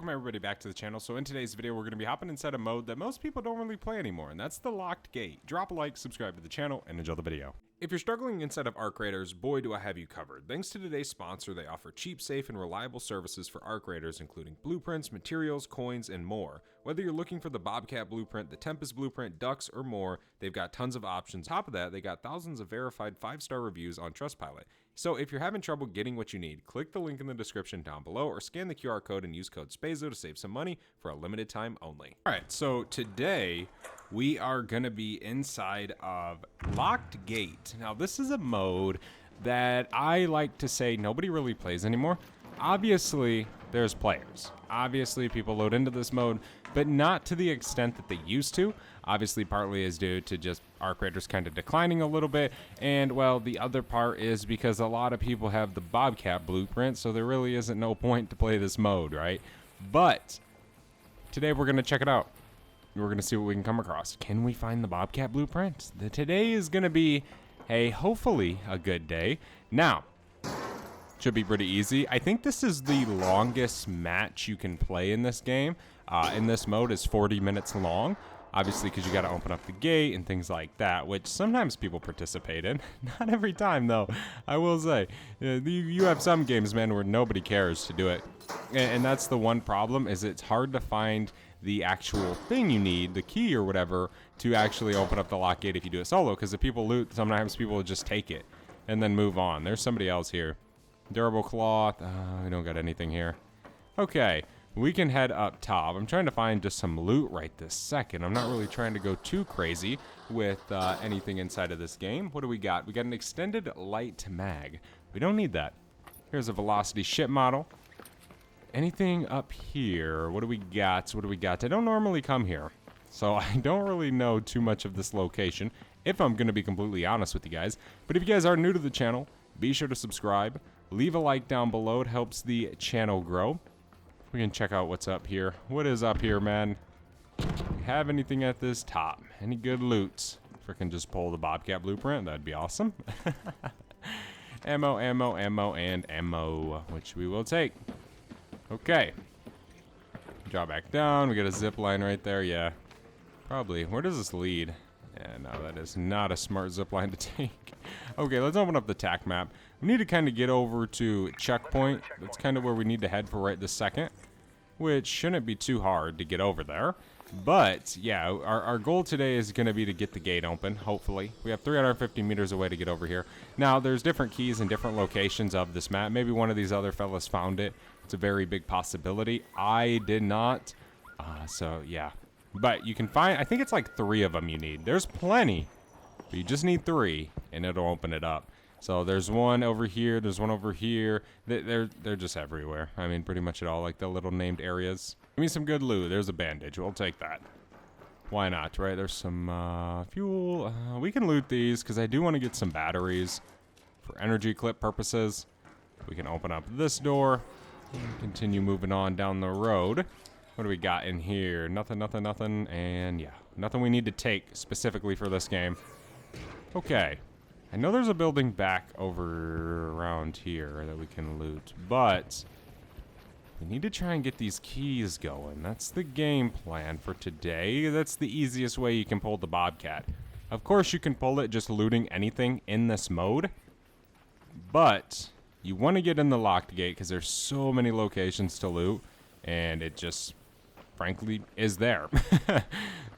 Welcome everybody back to the channel. So in today's video, we're going to be hopping inside a mode that most people don't really play anymore, and that's the locked gate. Drop a like, subscribe to the channel, and enjoy the video. If you're struggling inside of ARC Raiders, boy do I have you covered. Thanks to today's sponsor, they offer cheap, safe, and reliable services for ARC Raiders, including blueprints, materials, coins, and more. Whether you're looking for the Bobcat blueprint, the Tempest blueprint, ducks, or more, they've got tons of options. On top of that, they got thousands of verified 5-star reviews on Trustpilot. So if you're having trouble getting what you need, click the link in the description down below or scan the QR code and use code SPAZO to save some money for a limited time only. Alright, so today we are going to be inside of Locked Gate. Now this is a mode that I like to say nobody really plays anymore. Obviously, there's players. Obviously, people load into this mode, but not to the extent that they used to. Obviously, partly is due to just ARC Raiders kind of declining a little bit, and, well, the other part is because a lot of people have the Bobcat blueprint, so there really isn't no point to play this mode, right? But today we're going to check it out. We're going to see what we can come across. Can we find the Bobcat blueprint? Today is going to be, hopefully a good day. Now, should be pretty easy. I think this is the longest match you can play in this game. In this mode is 40 minutes long. Obviously, because you got to open up the gate and things like that, which sometimes people participate in. Not every time, though. I will say, you have some games, man, where nobody cares to do it, and that's the one problem. Is it's hard to find the actual thing you need, the key or whatever, to actually open up the lock gate if you do it solo. Because if people loot, sometimes people will just take it and then move on. There's somebody else here. Durable cloth. We don't got anything here. Okay. We can head up top. I'm trying to find just some loot right this second. I'm not really trying to go too crazy with anything inside of this game. What do we got? We got an extended light mag. We don't need that. Here's a velocity ship model. Anything up here? What do we got? What do we got? I don't normally come here, so I don't really know too much of this location, if I'm going to be completely honest with you guys. But if you guys are new to the channel, be sure to subscribe. Leave a like down below. It helps the channel grow. We can check out what's up here. What is up here, man? Do we have anything at this top? Any good loot? If I can just pull the Bobcat blueprint, that'd be awesome. Ammo, and ammo, which we will take. Okay. Drop back down. We got a zip line right there. Yeah. Probably. Where does this lead? Yeah, no, that is not a smart zip line to take. Okay, let's open up the TAC map. We need to kind of get over to checkpoint. That's kind of where we need to head for right this second, which shouldn't be too hard to get over there. But, yeah, our goal today is going to be to get the gate open, hopefully. We have 350 meters away to get over here. Now, there's different keys in different locations of this map. Maybe one of these other fellas found it. It's a very big possibility. I did not. So, yeah. But you can find, I think it's like 3 of them you need. There's plenty, but you just need 3, and it'll open it up. So there's one over here, there's one over here. They're just everywhere. I mean, pretty much at all, like the little named areas. Give me some good loot. There's a bandage. We'll take that. Why not, right? There's some fuel. We can loot these, because I do want to get some batteries for energy clip purposes. We can open up this door and continue moving on down the road. What do we got in here? Nothing, and yeah, nothing we need to take specifically for this game. Okay. I know there's a building back over around here that we can loot, but we need to try and get these keys going. That's the game plan for today. That's the easiest way you can pull the Bobcat. Of course, you can pull it just looting anything in this mode, but you want to get in the locked gate because there's so many locations to loot, and it just frankly is there.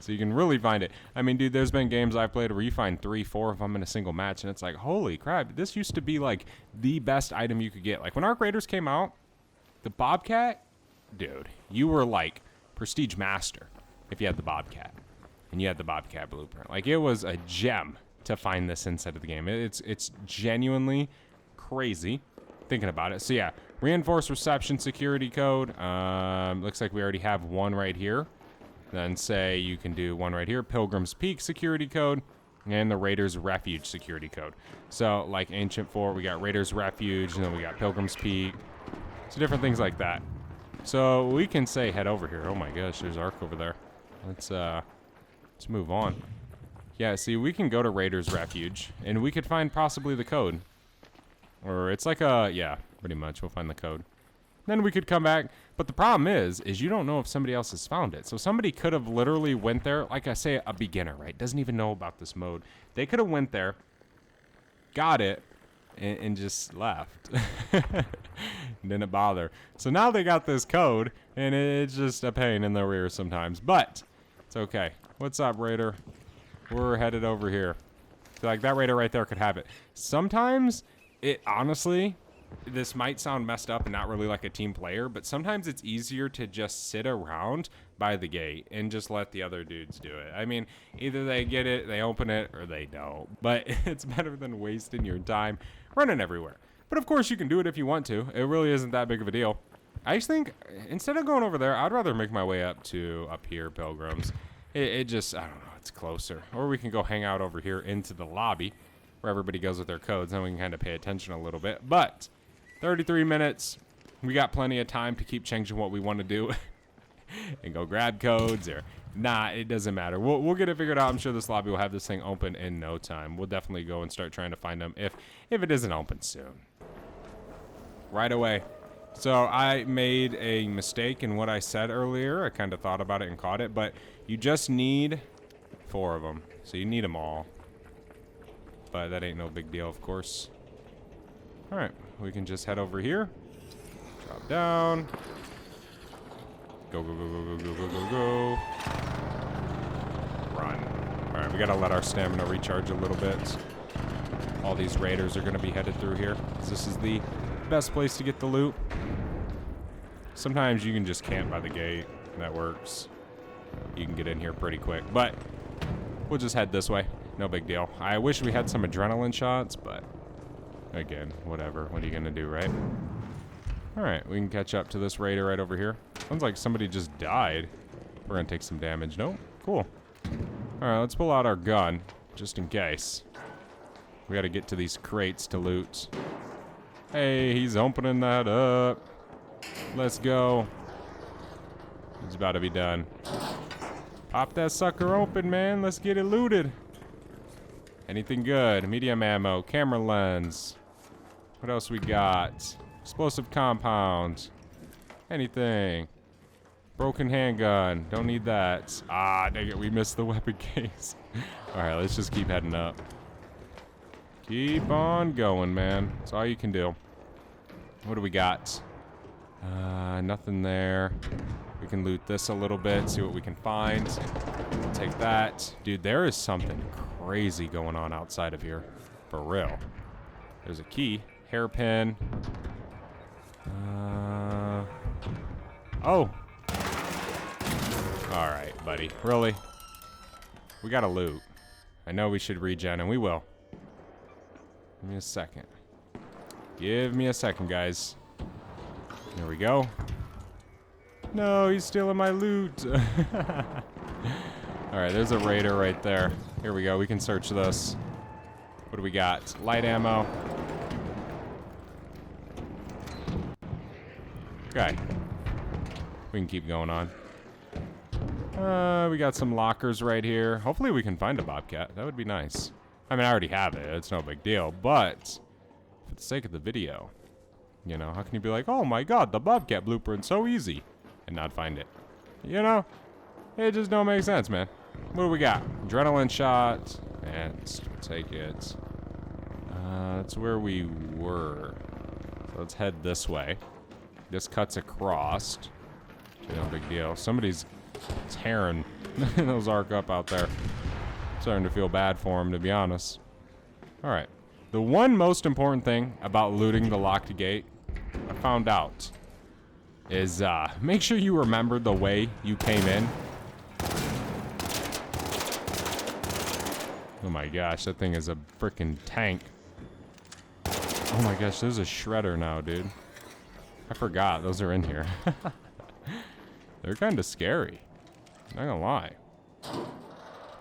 So you can really find it. I mean, dude, there's been games I've played where you find 3, 4 of them in a single match, and it's like, holy crap, this used to be like the best item you could get. Like when ARC Raiders came out, the Bobcat, dude, you were like Prestige Master if you had the Bobcat and you had the Bobcat blueprint. Like it was a gem to find this inside of the game. It's genuinely crazy thinking about it. So yeah, reinforced reception security code. Looks like we already have one right here. Then say you can do one right here, Pilgrim's Peak security code, and the Raiders Refuge security code. So like Ancient Fort, we got Raiders Refuge, and then we got Pilgrim's Peak. So different things like that. So we can say head over here. Oh my gosh, there's ARC over there. Let's move on. Yeah, see, we can go to Raiders Refuge, and we could find possibly the code. Or it's like a, yeah, pretty much, we'll find the code. Then we could come back. But the problem is you don't know if somebody else has found it. So somebody could have literally went there. Like I say, a beginner, right? Doesn't even know about this mode. They could have went there, got it, and just left. Didn't bother. So now they got this code, and it's just a pain in the rear sometimes. But it's okay. What's up, Raider? We're headed over here. So like that Raider right there could have it. Sometimes it honestly, this might sound messed up and not really like a team player, but sometimes it's easier to just sit around by the gate and just let the other dudes do it. I mean, either they get it, they open it, or they don't. But it's better than wasting your time running everywhere. But of course you can do it if you want to. It really isn't that big of a deal. I just think instead of going over there, I'd rather make my way up here, Pilgrims. It just, I don't know, it's closer. Or we can go hang out over here into the lobby where everybody goes with their codes. Then we can kind of pay attention a little bit. But 33 minutes, we got plenty of time to keep changing what we want to do and go grab codes or nah, it doesn't matter. We'll get it figured out. I'm sure this lobby will have this thing open in no time. We'll definitely go and start trying to find them if it isn't open soon. Right away. So I made a mistake in what I said earlier. I kind of thought about it and caught it, but you just need 4 of them. So you need them all. But that ain't no big deal, of course. All right, we can just head over here. Drop down. Go, go, go, go, go, go, go, go, go. Run. All right, we gotta let our stamina recharge a little bit. All these raiders are gonna be headed through here. This is the best place to get the loot. Sometimes you can just camp by the gate. That works. You can get in here pretty quick, but we'll just head this way. No big deal. I wish we had some adrenaline shots, but again, whatever. What are you gonna do, right? All right, we can catch up to this raider right over here. Sounds like somebody just died. We're gonna take some damage. Nope. Cool. All right, let's pull out our gun just in case. We gotta get to these crates to loot. Hey, he's opening that up. Let's go. It's about to be done. Pop that sucker open, man. Let's get it looted. Anything good? Medium ammo, camera lens. What else we got? Explosive compound. Anything. Broken handgun. Don't need that. Ah, dang it. We missed the weapon case. Alright, let's just keep heading up. Keep on going, man. That's all you can do. What do we got? Nothing there. We can loot this a little bit, see what we can find. Take that. Dude, there is something crazy going on outside of here. For real. There's a key. Hairpin. Oh. Alright, buddy. Really? We gotta loot. I know we should regen, and we will. Give me a second. Give me a second, guys. There we go. No, he's stealing my loot. Alright, there's a raider right there. Here we go. We can search this. What do we got? Light ammo. Okay. We can keep going on. We got some lockers right here. Hopefully we can find a bobcat. That would be nice. I mean, I already have it. It's no big deal. But for the sake of the video, you know, how can you be like, oh my god, the bobcat blueprint's so easy, and not find it? You know? It just don't make sense, man. What do we got? Adrenaline shot. And let's take it. That's where we were. So let's head this way. This cuts across. No big deal. Somebody's tearing those arc up out there. Starting to feel bad for him, to be honest. Alright. The one most important thing about looting the locked gate, I found out, is make sure you remember the way you came in. Oh my gosh, that thing is a freaking tank. Oh my gosh, there's a shredder now, dude. I forgot those are in here. They're kind of scary. Not gonna lie.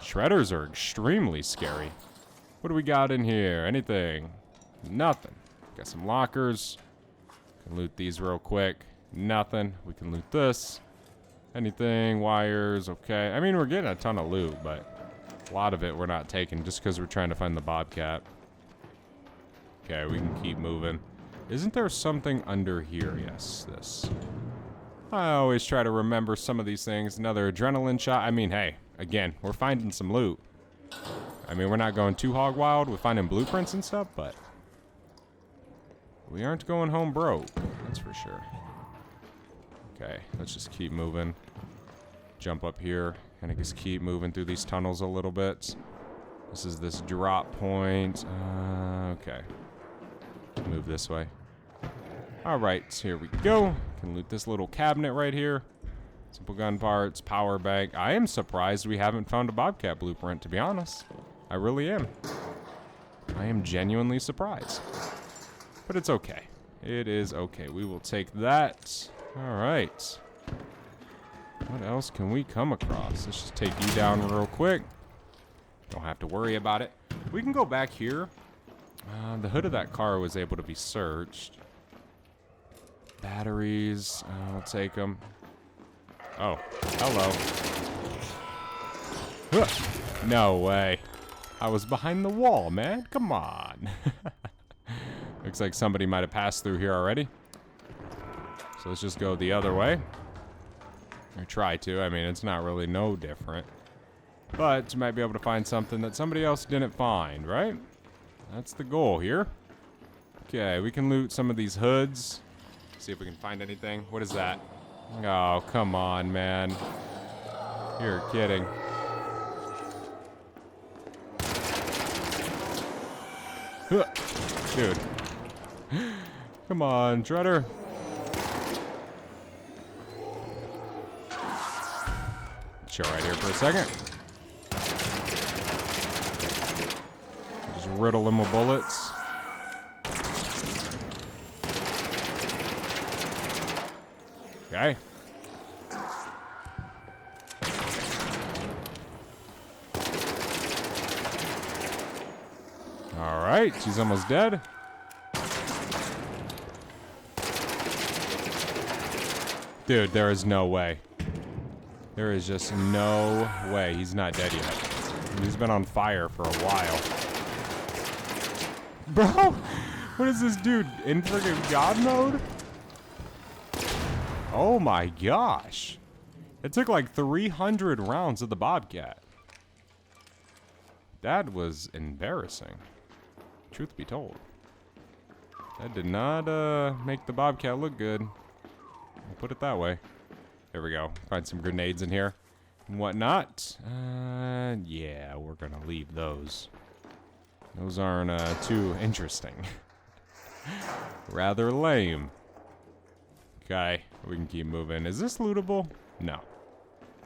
Shredders are extremely scary. What do we got in here? Anything? Nothing. Got some lockers. Can loot these real quick. Nothing. We can loot this. Anything? Wires. Okay. I mean, we're getting a ton of loot, but a lot of it we're not taking just because we're trying to find the bobcat. Okay, we can keep moving. Isn't there something under here? Yes, this. I always try to remember some of these things. Another adrenaline shot. I mean, hey, again, we're finding some loot. I mean, we're not going too hog wild with finding blueprints and stuff, but we aren't going home broke. That's for sure. Okay, let's just keep moving. Jump up here. Kind of just keep moving through these tunnels a little bit. This is this drop point. Okay. Move this way. Alright, here we go. Can loot this little cabinet right here. Simple gun parts, power bank. I am surprised we haven't found a Bobcat blueprint, to be honest. I really am. I am genuinely surprised. But it's okay. It is okay. We will take that. Alright. What else can we come across? Let's just take you down real quick. Don't have to worry about it. We can go back here. The hood of that car was able to be searched. Batteries. I'll take them. Oh, hello. Huh. No way. I was behind the wall, man. Come on. Looks like somebody might have passed through here already. So let's just go the other way. Or try to. I mean, it's not really no different. But you might be able to find something that somebody else didn't find, right? That's the goal here. Okay, we can loot some of these hoods. See if we can find anything. What is that? Oh, come on, man. You're kidding. Dude. Come on, Shredder. Chill right here for a second. Just riddle him with bullets. Okay. Alright, she's almost dead. Dude, there is no way. There is just no way he's not dead yet. He's been on fire for a while. Bro, what is this dude? In friggin' God mode? Oh my gosh. It took like 300 rounds of the Bobcat. That was embarrassing. Truth be told. That did not make the Bobcat look good. I'll put it that way. There we go. Find some grenades in here and whatnot. Yeah, we're gonna leave those. Those aren't too interesting. Rather lame. Okay, we can keep moving. Is this lootable? No.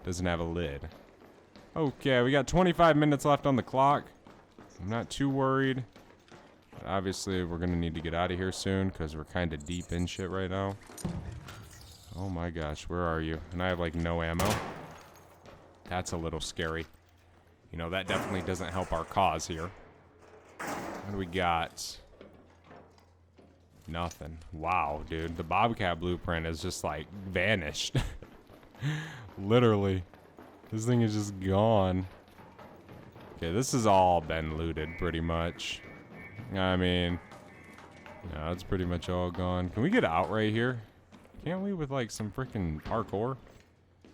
Doesn't have a lid. Okay, we got 25 minutes left on the clock. I'm not too worried. But obviously, we're gonna need to get out of here soon because we're kind of deep in shit right now. Oh my gosh, where are you? And I have like no ammo. That's a little scary. You know, that definitely doesn't help our cause here. What do we got? Nothing. Wow, dude. The Bobcat blueprint is just like vanished. Literally. This thing is just gone. Okay, this has all been looted pretty much. I mean, no, it's pretty much all gone. Can we get out right here? Can't we with like some freaking parkour?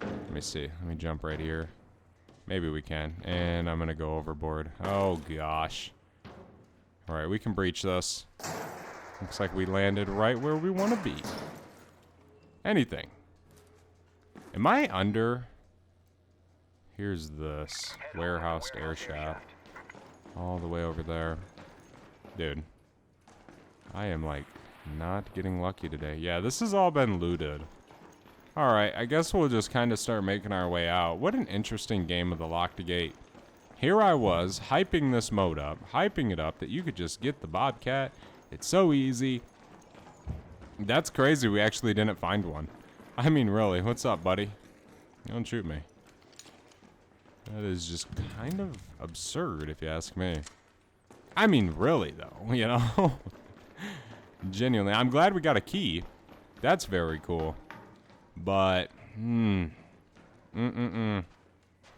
Let me see. Let me jump right here. Maybe we can. And I'm gonna go overboard. Oh gosh. Alright, we can breach this. Looks like we landed right where we want to be. Anything. Am I under? Here's this warehouse air shaft. All the way over there. Dude. I am like not getting lucky today. Yeah, this has all been looted. Alright, I guess we'll just kind of start making our way out. What an interesting game of the Lock to Gate. Here I was, hyping this mode up, hyping it up that you could just get the Bobcat. It's so easy. That's crazy we actually didn't find one. I mean, really, what's up, buddy? Don't shoot me. That is just kind of absurd, if you ask me. I mean, really, though, you know? Genuinely. I'm glad we got a key. That's very cool. But,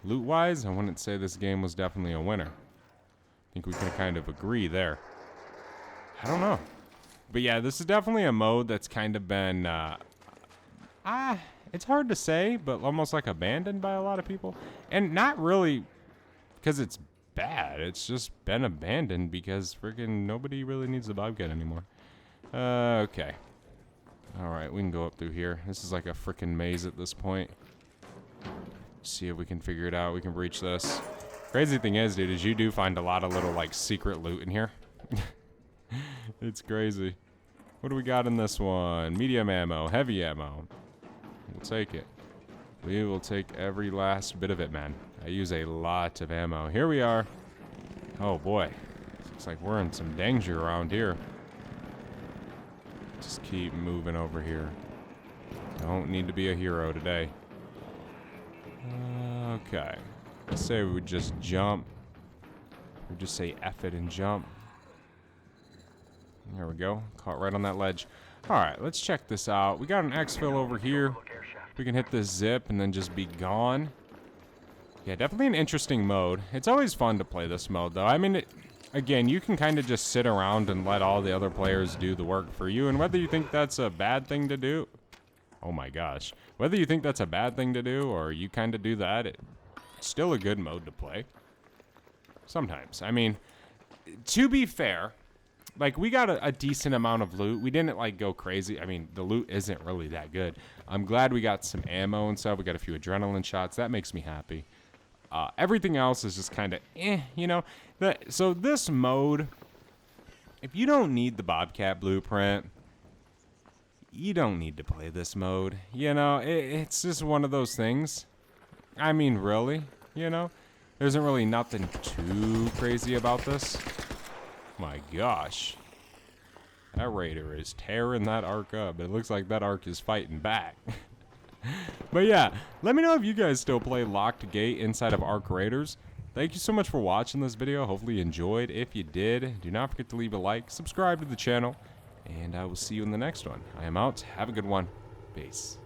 loot-wise, I wouldn't say this game was definitely a winner. I think we can kind of agree there. I don't know. But yeah, this is definitely a mode that's kind of been, it's hard to say, but almost like abandoned by a lot of people. And not really because it's bad. It's just been abandoned because freaking nobody really needs the Bobcat anymore. Okay. Alright, we can go up through here. This is like a freaking maze at this point. See if we can figure it out. We can breach this. Crazy thing is, dude, is you do find a lot of little, like, secret loot in here. It's crazy. What do we got in this one? Medium ammo, heavy ammo. We'll take it. We will take every last bit of it, man. I use a lot of ammo. Here we are. Oh, boy. Looks like we're in some danger around here. Just keep moving over here. Don't need to be a hero today. Okay. Let's say we would just jump. We just say F it and jump. There we go. Caught right on that ledge. Alright, let's check this out. We got an exfil over here. We can hit this zip and then just be gone. Yeah, definitely an interesting mode. It's always fun to play this mode, though. I mean, again, you can kind of just sit around and let all the other players do the work for you. And whether you think that's a bad thing to do... Oh my gosh. Whether you think that's a bad thing to do or you kind of do that, it's still a good mode to play. Sometimes. I mean, to be fair, like, we got a decent amount of loot. We didn't, like, go crazy. I mean, the loot isn't really that good. I'm glad we got some ammo and stuff. We got a few adrenaline shots. That makes me happy. Everything else is just kind of, you know. So this mode, if you don't need the Bobcat blueprint, you don't need to play this mode. You know, it's just one of those things. I mean, really, you know? There isn't really nothing too crazy about this. My gosh. That raider is tearing that arc up. It looks like that arc is fighting back. But yeah, let me know if you guys still play Locked Gate inside of Arc Raiders. Thank you so much for watching this video. Hopefully you enjoyed. If you did, do not forget to leave a like, subscribe to the channel, and I will see you in the next one. I am out. Have a good one. Peace.